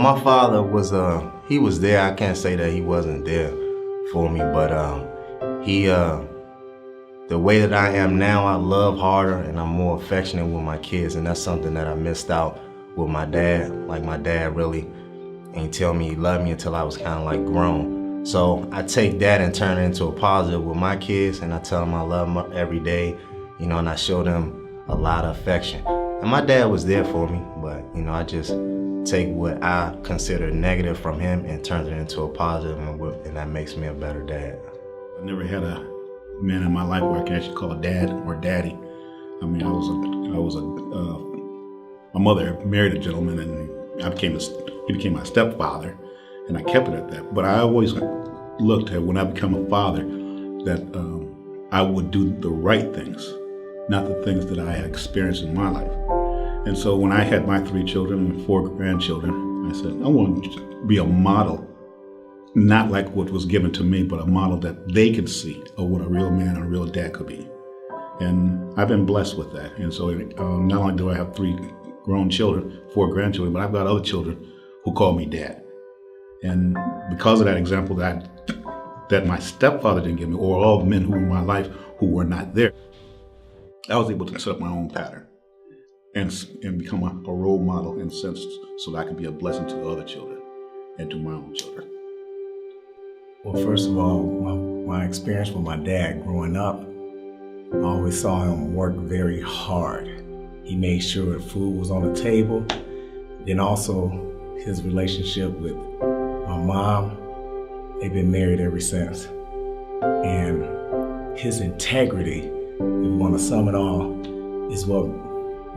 my father was he was there. I can't say that he wasn't there for me, but he the way that I am now, I love harder and I'm more affectionate with my kids, and that's something that I missed out with my dad. Like, my dad really ain't tell me he loved me until I was kind of like grown. So I take that and turn it into a positive with my kids, and I tell them I love them every day, you know, and I show them a lot of affection. And my dad was there for me, but, you know, I just take what I consider negative from him and turn it into a positive, and that makes me a better dad. I never had a man in my life where I can actually call a dad or daddy. I mean, my mother married a gentleman, and he became my stepfather, and I kept it at that. But I always looked at, when I become a father, that I would do the right things, not the things that I had experienced in my life. And so when I had my 3 children and 4 grandchildren, I said, I want to be a model, not like what was given to me, but a model that they could see of what a real man and a real dad could be. And I've been blessed with that. And so not only do I have 3 grown children, 4 grandchildren, but I've got other children who call me dad. And because of that example that my stepfather didn't give me, or all the men who were in my life who were not there, I was able to set up my own pattern and become a role model in a sense, so that I can be a blessing to other children and to my own children. Well, first of all, my experience with my dad growing up, I always saw him work very hard. He made sure that food was on the table. Then also his relationship with my mom, they've been married ever since. And his integrity, if you want to sum it all, is what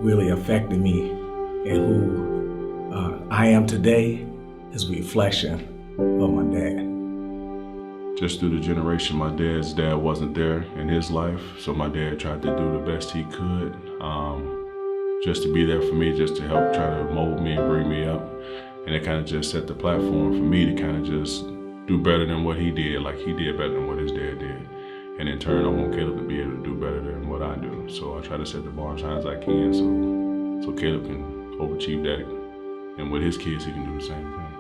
really affected me, and who I am today is a reflection of my dad. Just through the generation, my dad's dad wasn't there in his life, so my dad tried to do the best he could, just to be there for me, just to help try to mold me and bring me up. And it kind of just set the platform for me to kind of just do better than what he did, like he did better than what his dad did. And in turn, I want Caleb to be able to do better than what I do. So I try to set the bar as high as I can, so Caleb can overachieve that. And with his kids, he can do the same thing.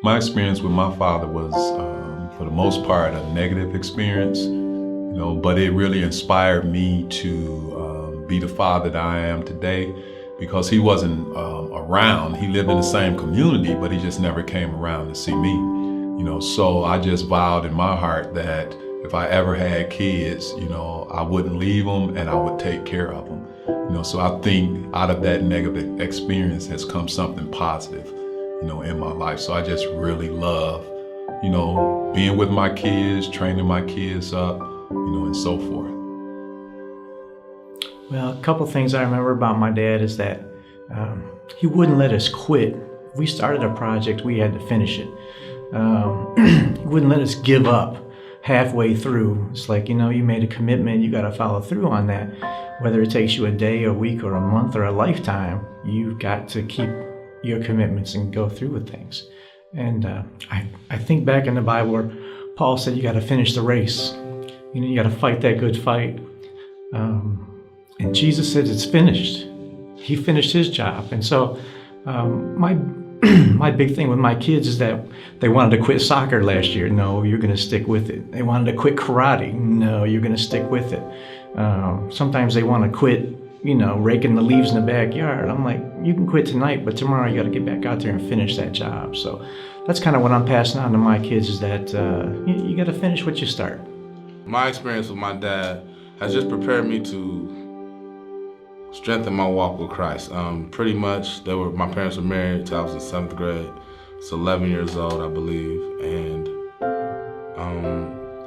My experience with my father was, for the most part, a negative experience, you know, but it really inspired me to be the father that I am today, because he wasn't around. He lived in the same community, but he just never came around to see me, you know. So I just vowed in my heart that if I ever had kids, you know, I wouldn't leave them and I would take care of them, you know. So I think out of that negative experience has come something positive, you know, in my life. So I just really love, you know, being with my kids, training my kids up, you know, and so forth. Well, a couple things I remember about my dad is that he wouldn't let us quit. If we started a project, we had to finish it. He wouldn't let us give up halfway through. It's like, you know, you made a commitment, you got to follow through on that. Whether it takes you a day, a week, or a month, or a lifetime, you've got to keep your commitments and go through with things. And I think back in the Bible where Paul said you got to finish the race. You know, you got to fight that good fight. And Jesus said it's finished. He finished his job. And so my big thing with my kids is that they wanted to quit soccer last year. No, you're going to stick with it. They wanted to quit karate. No, you're going to stick with it. Sometimes they want to quit, you know, raking the leaves in the backyard. I'm like, you can quit tonight, but tomorrow you got to get back out there and finish that job. So that's kind of what I'm passing on to my kids, is that you got to finish what you start. My experience with my dad has just prepared me to strengthen my walk with Christ. Pretty much, my parents were married till I was in 7th grade. It's 11 years old, I believe. And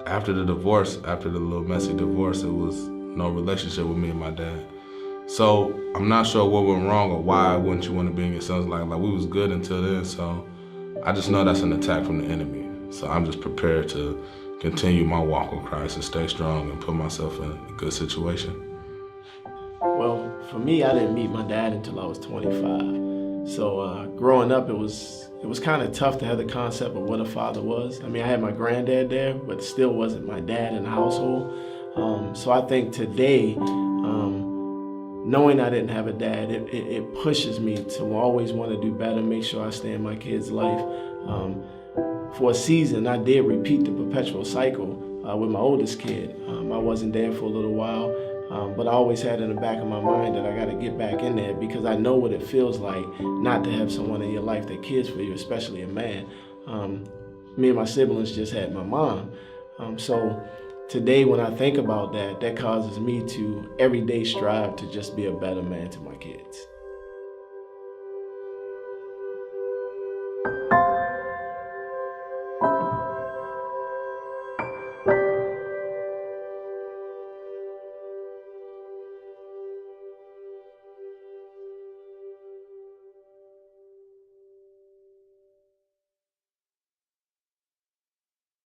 after the little messy divorce, it was no relationship with me and my dad. So I'm not sure what went wrong or why wouldn't you want to be in your son's life. Like, we was good until then, so I just know that's an attack from the enemy. So I'm just prepared to continue my walk with Christ and stay strong and put myself in a good situation. Well, for me, I didn't meet my dad until I was 25. So growing up, it was kind of tough to have the concept of what a father was. I mean, I had my granddad there, but still wasn't my dad in the household. So I think today, knowing I didn't have a dad, it pushes me to always want to do better, make sure I stay in my kid's life. For a season, I did repeat the perpetual cycle with my oldest kid. I wasn't there for a little while, but I always had in the back of my mind that I got to get back in there because I know what it feels like not to have someone in your life that cares for you, especially a man. Me and my siblings just had my mom. So today when I think about that, that causes me to every day strive to just be a better man to my kids.